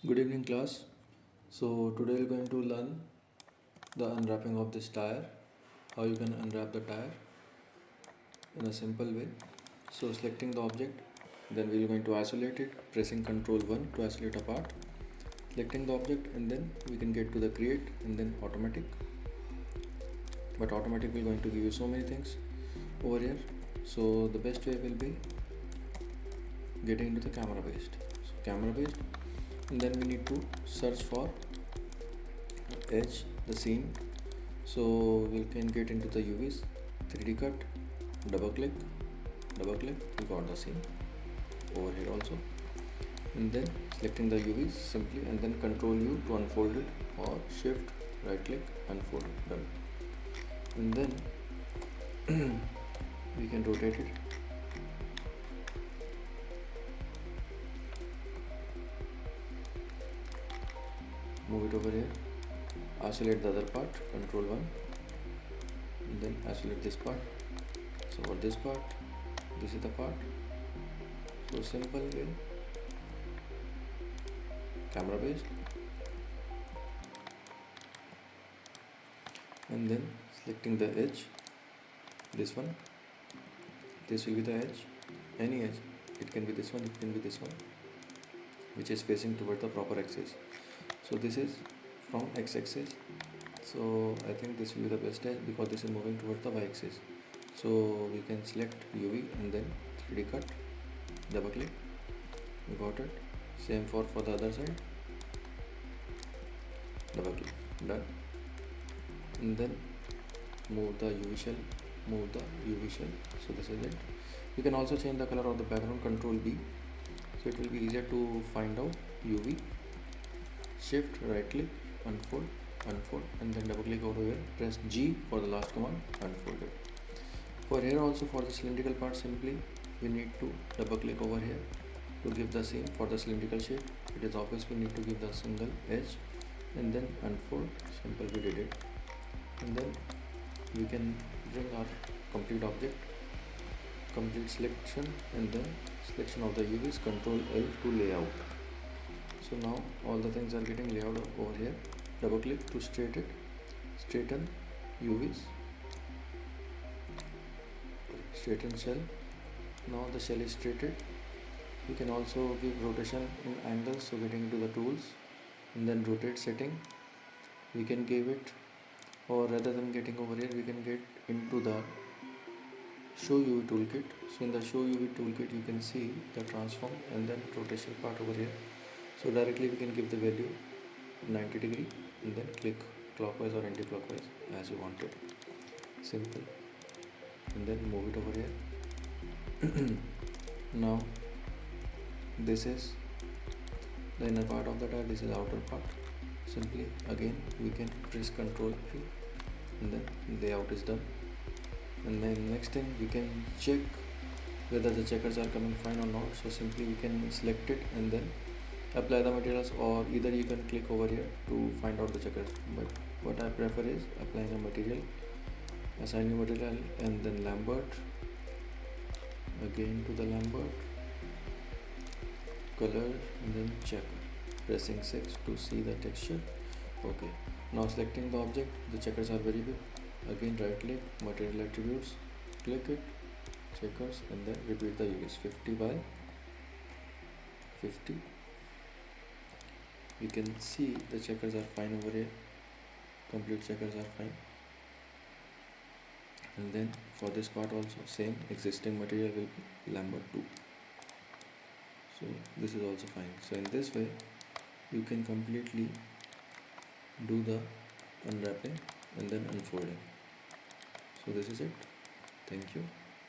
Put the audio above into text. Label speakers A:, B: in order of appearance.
A: Good evening, class. So today we're going to learn the unwrapping of this tire, how you can unwrap the tire in a simple way. So selecting the object, then we're going to isolate it, pressing Ctrl 1 to isolate a part, selecting the object, and then we can get to the create and then automatic. But automatic will going to give you so many things over here. So the best way will be getting into the camera based. So camera based, and then we need to search for edge, the scene. So we can get into the UVs, 3D cut, double click, we got the scene over here also. And then selecting the UVs simply, and then Control U to unfold it, or shift right click, unfold, done. And then we can rotate it. Move it over here, isolate the other part, Control 1, and then isolate this part. So for this part, this is the part. So simple way, camera based, and then selecting the edge, this one, this will be the edge, any edge, it can be this one, it can be this one, which is facing toward the proper axis. So this is from x-axis, so I think this will be the best edge because this is moving towards the y-axis. So we can select UV and then 3D cut, double click, we got it. Same for the other side, double click, done. And then move the UV shell, so this is it. You can also change the color of the background, Control B, so it will be easier to find out. UV, shift right click, unfold, and then double click over here, press G for the last command, unfold it. For here also, for the cylindrical part, simply we need to double click over here to give the scene. For the cylindrical shape, it is obvious we need to give the single edge, and then unfold, simple, we did it. And then we can bring our complete object, complete selection, and then selection of the UVs, Control L to layout. So now all the things are getting laid out over here. Double click to straighten UVs, straighten shell. Now the shell is straightened. You can also give rotation in angles, so getting into the tools, and then rotate setting we can give it, or rather than getting over here, we can get into the show UV toolkit. So in the show UV toolkit you can see the transform and then rotation part over here. So directly we can give the value 90 degree and then click clockwise or anti-clockwise as you want it, simple, and then move it over here. Now this is the inner part of the tire, this is the outer part. Simply again we can press Ctrl L, and then layout is done. And then next thing we can check whether the checkers are coming fine or not. So simply we can select it and then apply the materials, or either you can click over here to find out the checkers, but what I prefer is applying a material, assign new material, and then Lambert, again to the Lambert, color, and then checker, pressing 6 to see the texture. Okay, now selecting the object, the checkers are very big. Again right click, material attributes, click it, checkers, and then repeat the UVs, 50 by 50. You can see the checkers are fine over here, complete checkers are fine. And then for this part also same, existing material will be Lambert 2, so this is also fine. So in this way you can completely do the unwrapping and then unfolding. So this is it. Thank you.